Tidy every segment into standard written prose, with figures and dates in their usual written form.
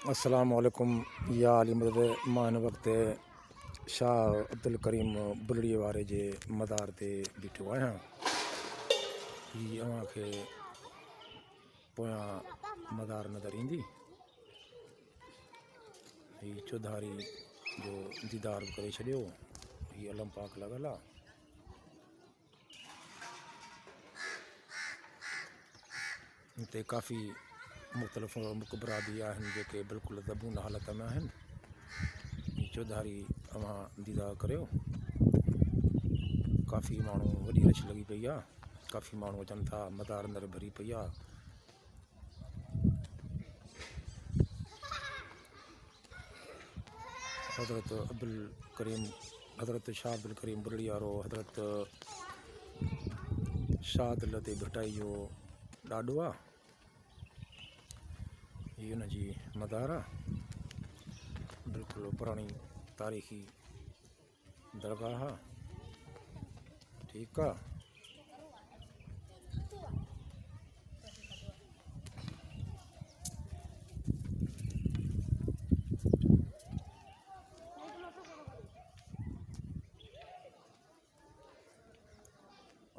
अस्सलाम वालेकुम या अली मदद मान वक्त शाह अब्दुल करीम बुलड़ी वारे जे मदार ते बीठो आहियां। ही अवां खे पोयां मदार नज़र ईंदी। ही चौधारी जो दीदार बि करे छॾियो। ही अलम पाक लॻल आहे। हिते काफ़ी मुख़्तलिफ़ मुक़बरा बि आहिनि जेके बिल्कुलु ज़बून हालत में आहिनि। ही चौधारी अवां दीदार करियो। काफ़ी माण्हू वॾी रश लॻी पई आहे। काफ़ी माण्हू अचनि था। मदार अंदरि भरी पई आहे। हज़रत अब्दुल करीम हज़रत शाह अब्दुल करीम बुलड़ी वारो हज़रत शाह दिल ते भटाई जो ॾाॾो आहे। हीअ हुनजी मदार आहे। बिल्कुलु पुराणी तारीख़ी दरगाह आहे। ठीकु आहे।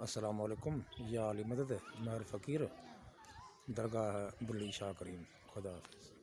अस्सलाम वालेकुम या अली मदद महर फ़कीर दरगाह बुलड़ी शाह करीम। खुदा हाफ़िज़।